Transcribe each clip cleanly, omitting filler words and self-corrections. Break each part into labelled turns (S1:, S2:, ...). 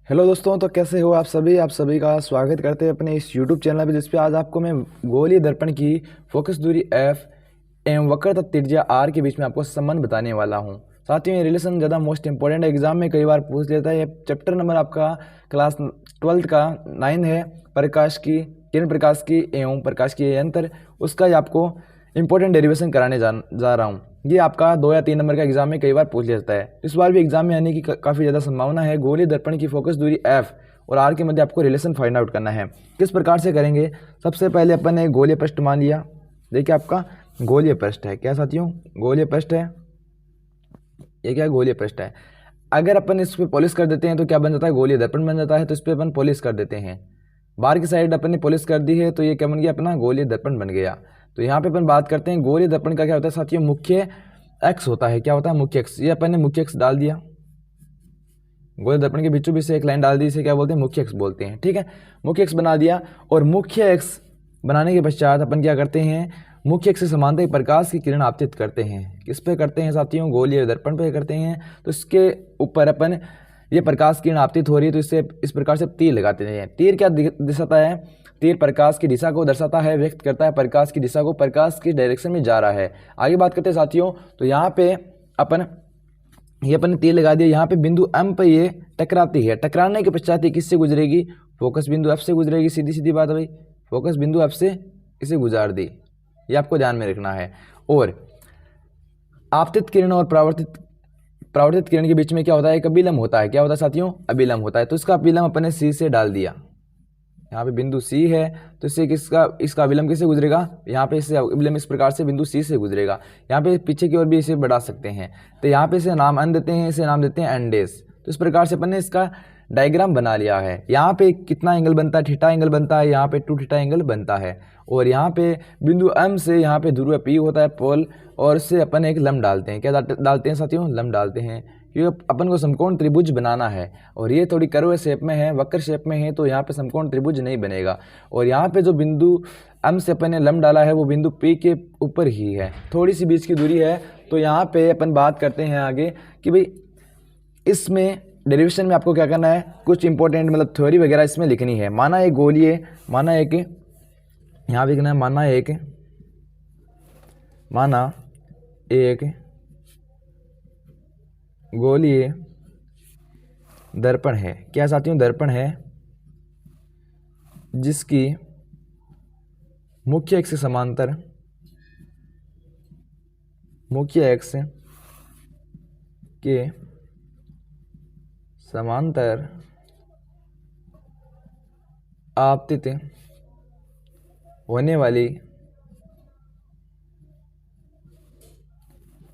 S1: Hello दोस्तों, तो कैसे हो आप सभी का स्वागत करते हैं अपने इस यूट्यूब चैनल पे, जिसपे आज आपको मैं गोलीय दर्पण की फोकस दूरी एफ एवं वक्रता त्रिज्या आर के बीच में आपको संबंध बताने वाला हूं। साथियों, ये रिलेशन ज़्यादा मोस्ट इंपॉर्टेंट है, एग्जाम में कई बार पूछ लेता है। ये चैप्टर नंबर आपका क्लास 12 का 9 है, प्रकाश की किरण प्रकाश की एवं प्रकाश की अंतर, उसका ही आपको इंपॉर्टेंट डेरिवेशन कराने जा रहा हूँ। ये आपका 2 या 3 नंबर का एग्जाम में कई बार पूछ लेता है। इस बार भी एग्जाम में आने की काफ़ी ज़्यादा संभावना है। गोलीय दर्पण की फोकस दूरी एफ और आर के मध्य आपको रिलेशन फाइंड आउट करना है। किस प्रकार से करेंगे? सबसे पहले अपन ने गोलीय पृष्ठ मान लिया। देखिए, आपका गोलीय पृष्ठ है। क्या साथियों? गोलीय पृष्ठ है। ये क्या गोलीय पृष्ठ है? अगर अपन इस पर पॉलिश कर देते हैं तो क्या बन जाता है? गोलीय दर्पण बन जाता है। तो इस पर अपन पॉलिश कर देते हैं। बाहर की साइड अपन ने पॉलिश कर दी है, तो ये क्या बन गया? अपना गोलीय दर्पण बन गया। तो यहाँ पे अपन बात करते हैं गोलीय दर्पण का क्या होता है साथियों? मुख्य एक्स होता है। क्या होता है? मुख्य एक्स। ये अपन ने मुख्य एक्स डाल दिया। गोलीय दर्पण के बीचों बीच से एक लाइन डाल दी, इसे क्या बोलते हैं? मुख्य एक्स बोलते हैं। ठीक है, मुख्य एक्स बना दिया। और मुख्य एक्स बनाने के पश्चात अपन क्या करते हैं? मुख्य एक्स से समांतर प्रकाश की किरण आपतित करते हैं। किस पे करते हैं साथियों? गोलीय दर्पण पे करते हैं। तो इसके ऊपर अपन ये प्रकाश किरण आपतित हो रही है, तो इससे इस प्रकार से तीर लगाते हैं। तीर क्या दर्शाता है? तीर प्रकाश की दिशा को दर्शाता है, व्यक्त करता है प्रकाश की दिशा को, प्रकाश की डायरेक्शन में जा रहा है। आगे बात करते हैं साथियों। तो यहाँ पे अपन ने तीर लगा दिया। यहाँ पे बिंदु एम पे ये टकराती है। टकराने के पश्चात ये किससे गुजरेगी? फोकस बिंदु एफ से गुजरेगी। सीधी सीधी बात है भाई, फोकस बिंदु एफ से इसे गुजार दी। ये आपको ध्यान में रखना है। और आपतित किरण और परावर्तित किरण के बीच में क्या होता है? एक अभिलंब होता है। क्या होता है साथियों? अभिलंब होता है। तो इसका अभिलंब अपने सी से डाल दिया। यहाँ पे बिंदु सी है, तो इससे इसका अभिलंब किससे गुजरेगा? यहाँ पे इससे अभिलंब इस प्रकार से बिंदु सी से गुजरेगा। यहाँ पे पीछे की ओर भी इसे बढ़ा सकते हैं। तो यहाँ पे इसे नाम एन देते हैं, इसे नाम देते हैं एन डेस। तो इस प्रकार से अपन ने इसका डायग्राम बना लिया है। यहाँ पे कितना एंगल बनता है? थीटा एंगल बनता है। यहाँ पे 2 थीटा एंगल बनता है। और यहाँ पे बिंदु एम से यहाँ पे ध्रुव पी होता है पोल, और इससे अपन एक लंब डालते हैं। क्या डालते हैं साथियों? लंब डालते हैं, क्योंकि अपन को समकोण त्रिभुज बनाना है। और ये थोड़ी कर्व शेप में है, वक्र शेप में है, तो यहाँ पे समकोण त्रिभुज नहीं बनेगा। और यहाँ पे जो बिंदु एम से अपन ने लंब डाला है वो बिंदु पी के ऊपर ही है, थोड़ी सी बीच की दूरी है। तो यहाँ पे अपन बात करते हैं आगे कि भाई इसमें डेरिवेशन में आपको क्या करना है? कुछ इंपॉर्टेंट मतलब थ्योरी वगैरह इसमें लिखनी है। माना एक गोलीय, माना एक यहाँ भी लिखना है, माना एक गोलीय दर्पण है। क्या साथियों? दर्पण है जिसकी मुख्य एक्स के समांतर, मुख्य एक्स के समांतर आपतित होने वाली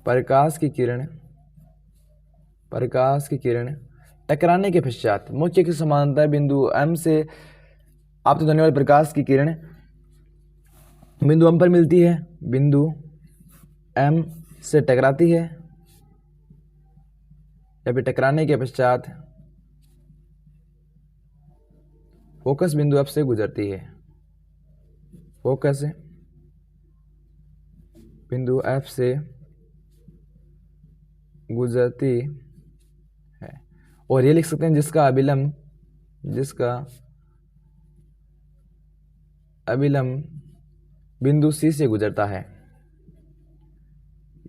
S1: प्रकाश की किरण टकराने के पश्चात मुख्य के समांतर बिंदु एम से आपतित होने वाली प्रकाश की किरण बिंदु एम पर मिलती है, बिंदु एम से टकराती है, या फिर टकराने के पश्चात फोकस बिंदु एफ से गुजरती है। फोकस बिंदु एफ से गुजरती है। और ये लिख सकते हैं जिसका अभिलंब बिंदु सी से गुजरता है,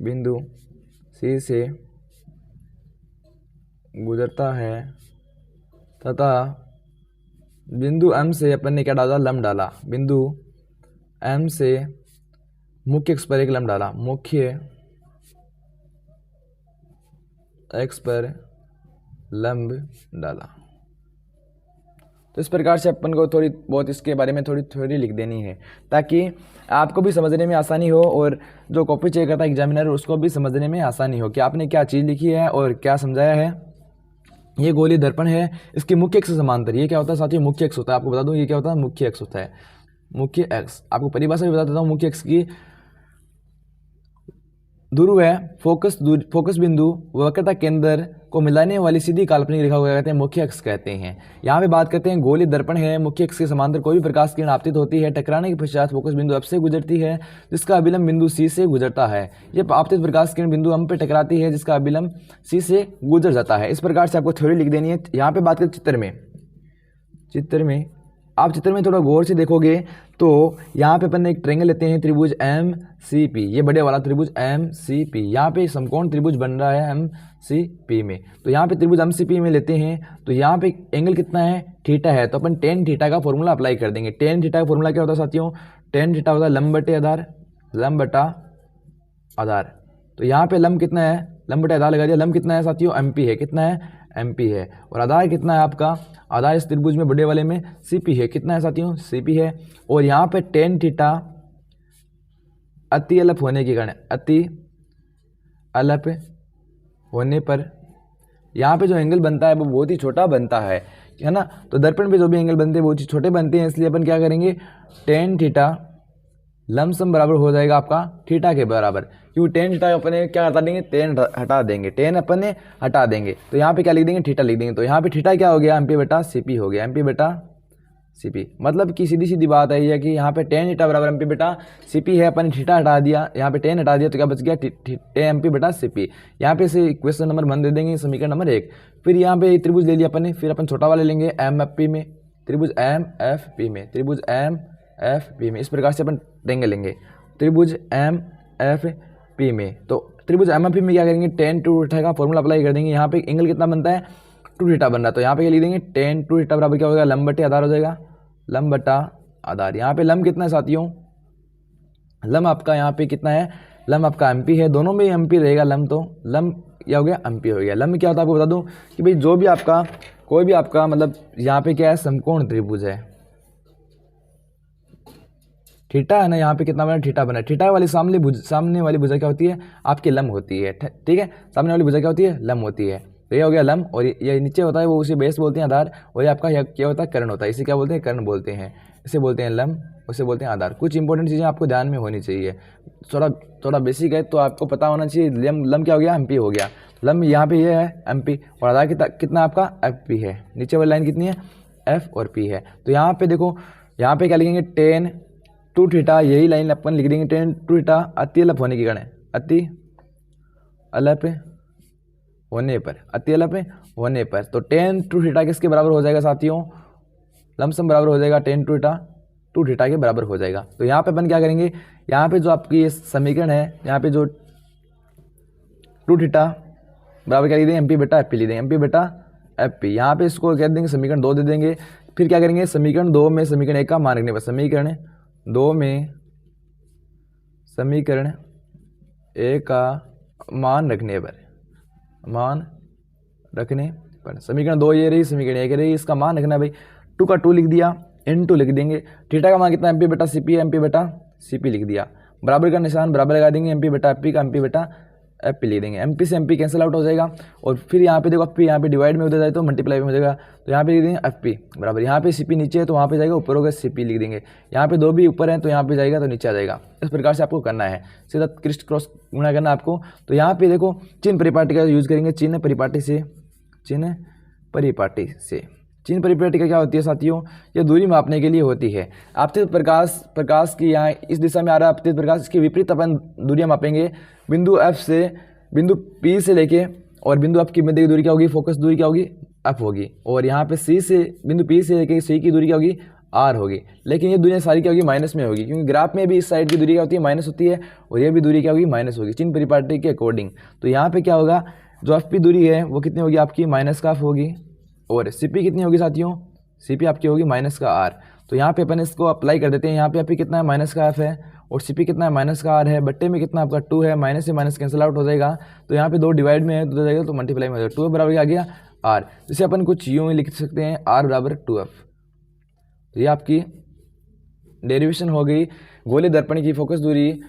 S1: बिंदु सी से गुजरता है, तथा बिंदु एम से अपन ने क्या डाला? लंब डाला। बिंदु एम से मुख्य एक्स पर एक लंब डाला, मुख्य एक्स पर लंब डाला। तो इस प्रकार से अपन को थोड़ी बहुत इसके बारे में थोड़ी थ्योरी लिख देनी है, ताकि आपको भी समझने में आसानी हो और जो कॉपी चेक करता है एग्जामिनर उसको भी समझने में आसानी हो कि आपने क्या चीज़ लिखी है और क्या समझाया है। ये गोलीय दर्पण है, इसकी मुख्य एक्स से समांतर। ये क्या होता है साथियों? मुख्य एक्स होता है। आपको बता दूं ये क्या होता है? मुख्य एक्स होता है। मुख्य एक्स आपको परिभाषा भी बता देता हूँ। मुख्य एक्स की ध्रुव है, फोकस बिंदु वक्रता केंद्र को मिलाने वाली सीधी काल्पनिक रेखा को क्या कहते हैं, मुख्य अक्ष कहते हैं। यहाँ पे बात करते हैं गोलीय दर्पण है, मुख्य अक्ष के समांतर कोई भी प्रकाश किरण आपतित होती है, टकराने के पश्चात फोकस बिंदु F से गुजरती है जिसका अभिलंब बिंदु C से गुजरता है। यह आपतित प्रकाश किरण बिंदु M पे टकराती है जिसका अभिलंब C से गुजर जाता है। इस प्रकार से आपको थ्योरी लिख देनी है। यहाँ पे बात करें आप चित्र में थोड़ा गौर से देखोगे तो यहाँ पे अपन एक ट्रायंगल लेते हैं, त्रिभुज MCP, ये बड़े वाला त्रिभुज MCP। यहाँ पे समकोण त्रिभुज बन रहा है MCP में। तो यहाँ पे त्रिभुज MCP में लेते हैं तो यहाँ पे एंगल कितना है, थीटा है। तो अपन टेन थीटा का फॉर्मूला अप्लाई कर देंगे। टेन थीटा का फॉर्मूला क्या होता है साथियों, टेन थीटा होता है लंब बटा आधार। तो यहाँ पे लंब कितना है, लंब बटा आधार लगा दिया। लंब कितना है साथियों, MP है। कितना है, MP है। और आधार कितना है आपका, आधार इस त्रिभुज में बड़े वाले में CP है। कितना है साथियों, CP है। और यहाँ पे टेन थीटा अति अलप होने के कारण, अति अलप होने पर यहाँ पे जो एंगल बनता है वो बहुत ही छोटा बनता है ना। तो दर्पण पे जो भी एंगल बनते हैं बहुत ही छोटे बनते हैं, इसलिए अपन क्या करेंगे, टेन थीटा लमसम बराबर हो जाएगा आपका थीटा के बराबर। क्योंकि टेन थीटा अपने क्या हटा देंगे, टेन हटा देंगे, टेन अपने हटा देंगे। तो यहाँ पे क्या लिख देंगे, थीटा लिख देंगे। तो यहाँ पे थीटा क्या हो गया, MP बटा CP हो गया, MP बटा CP। मतलब कि सीधी सीधी बात है कि यहाँ पे टेन थीटा बराबर MP बटा CP है। अपन थीटा हटा दिया, यहाँ पे टेन हटा दिया तो क्या बच गया, MP बटा CP। यहाँ पे से इक्वेशन नंबर 1 दे देंगे, समीकरण नंबर 1। फिर यहाँ पे त्रिभुज ले लिया अपन ने, फिर अपन छोटा वाले लेंगे MFP में, त्रिभुज MFP में, त्रिभुज MFP में। इस प्रकार से अपन ट्रायंगल लेंगे त्रिभुज MFP में। तो त्रिभुज MFP में क्या करेंगे, टेन टू थीटा का फॉर्मूला अप्लाई कर देंगे। यहाँ पे एंगल कितना बनता है, 2 थीटा बन रहा है। तो यहाँ पे क्या लिख देंगे, टेन 2 थीटा बराबर क्या होगा, लंब बटे आधार हो जाएगा, लंब बटा आधार। यहाँ पे लंब कितना है साथियों, लंब आपका यहाँ पे कितना है, लंब आपका MP है। दोनों में MP रहेगा लंब, तो लंब क्या हो गया, MP हो गया। लंब क्या होता है आपको बता दूं कि भाई जो भी आपका कोई भी आपका मतलब यहाँ पे क्या है, समकोण त्रिभुज है, थीटा है ना, यहाँ पे कितना बना, थीटा बना। थीटा वाली सामने वाली भुजा क्या होती है, आपकी लंब होती है। ठीक है, सामने वाली भुजा क्या होती है, लंब होती है। तो ये हो गया लंब, और ये नीचे होता है वो उसे बेस बोलते हैं आधार, और ये आपका क्या होता है, कर्ण होता है। इसे क्या बोलते हैं, कर्ण बोलते हैं। इसे बोलते हैं लंब, उसे बोलते हैं आधार। कुछ इंपॉर्टेंट चीज़ें आपको ध्यान में होनी चाहिए, थोड़ा बेसिक है तो आपको पता होना चाहिए। लंब क्या हो गया, MP हो गया। लंब यहाँ पे ये है MP, और आधार कितना आपका FP है। नीचे वाली लाइन कितनी है, F और P है। तो यहाँ पे देखो, यहाँ पे क्या लिखेंगे, टेन 2 थीटा, यही लाइन अपन लिख देंगे, टेन 2 थीटा अति अलप होने के कारण, अति अलप होने पर, अति अलप होने पर। तो टेन 2 थीटा किसके बराबर हो जाएगा साथियों, लमसम बराबर हो जाएगा टेन 2 थीटा के बराबर हो जाएगा। तो यहाँ पे अपन क्या करेंगे, यहाँ पे जो आपकी ये समीकरण है, यहाँ पे जो 2 थीटा बराबर क्या लिख देंगे, MP बटा FP लिख देंगे, MP बटा FP। यहाँ पे इसको कह देंगे समीकरण 2 दे देंगे। फिर क्या करेंगे, समीकरण 2 में समीकरण 1 का मान रखने पर, समीकरण 2 में समीकरण 1 का मान रखने पर, समीकरण 2 ये रही, समीकरण 1 रही, इसका मान रखना है भाई। 2 का 2 लिख दिया, इनटू लिख देंगे। थीटा का मान कितना, MP बटा CP है, MP बटा CP लिख दिया। बराबर का निशान बराबर लगा देंगे, MP बटा FP का MP बटा FP लिख देंगे। MP से MP कैंसिल आउट हो जाएगा, और फिर यहाँ पे देखो FP यहाँ पे डिवाइड में हो जाए तो मल्टीप्लाई में हो जाएगा। तो यहाँ पे लिख देंगे FP बराबर, यहाँ पे CP नीचे है तो वहाँ पे जाएगा, ऊपर होगा CP लिख देंगे। यहाँ पे 2 भी ऊपर है तो यहाँ पे जाएगा तो नीचे आ जाएगा। इस प्रकार से आपको करना है, सीधा क्रिस्ट क्रॉस गुणा करना आपको। तो यहाँ पे देखो चिन्ह परिपाटी का यूज करेंगे, चिन्ह परिपाटी का क्या होती है साथियों, ये दूरी मापने के लिए होती है। आपतित प्रकाश की यहाँ इस दिशा में आ रहा है आपतित प्रकाश, इसके विपरीत अपन दूरियां मापेंगे। बिंदु F से बिंदु P से लेके, और बिंदु F की मध्य की दूरी क्या होगी, फोकस दूरी क्या होगी, F होगी। और यहाँ पे C से बिंदु P से लेके C की दूरी क्या होगी, R होगी। लेकिन ये दूरियां सारी क्या होगी, माइनस में होगी, क्योंकि ग्राफ में भी इस साइड की दूरी क्या होती है, माइनस होती है, और ये भी दूरी क्या होगी, माइनस होगी, चिन्ह परिपाटी के अकॉर्डिंग। तो यहाँ पे क्या होगा, जो FP दूरी है वो कितनी होगी आपकी, माइनस का F होगी, और CP कितनी होगी साथियों, CP आपकी होगी माइनस का R। तो यहाँ पे अपन इसको अप्लाई कर देते हैं। यहाँ पे FP कितना है, माइनस का F है, और CP कितना है, माइनस का R है। बट्टे में कितना आपका 2 है, माइनस से माइनस कैंसिल आउट हो जाएगा। तो यहाँ पे 2 डिवाइड में है तो जाएगा, तो मल्टीप्लाई में हो जाएगा। 2 बराबर क्या आ गया, R। जिसे अपन कुछ यूँ ही लिख सकते हैं, R बराबर 2F। तो ये आपकी डेरिवेशन हो गई गोलीय दर्पण की फोकस दूरी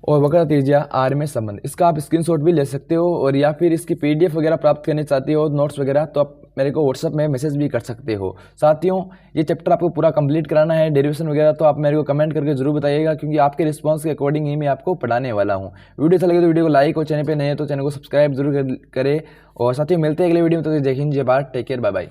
S1: और वक्र त्रिज्या R में संबंध। इसका आप स्क्रीनशॉट भी ले सकते हो, और या फिर इसकी PDF वगैरह प्राप्त करने चाहते हो, नोट्स वगैरह, तो आप मेरे को व्हाट्सअप में मैसेज भी कर सकते हो। साथियों, ये चैप्टर आपको पूरा कंप्लीट कराना है, डेरिवेशन वगैरह, तो आप मेरे को कमेंट करके जरूर बताइएगा, क्योंकि आपके रिस्पांस के अकॉर्डिंग ही मैं आपको पढ़ाने वाला हूँ। वीडियो अच्छा लगे तो वीडियो को लाइक और चैनल पर नए हैं तो चैनल को सब्सक्राइब जरूर करें। और साथियों, मिलते हैं अगले वीडियो में। तो जय हिंद, जय Bharat, take care, bye bye.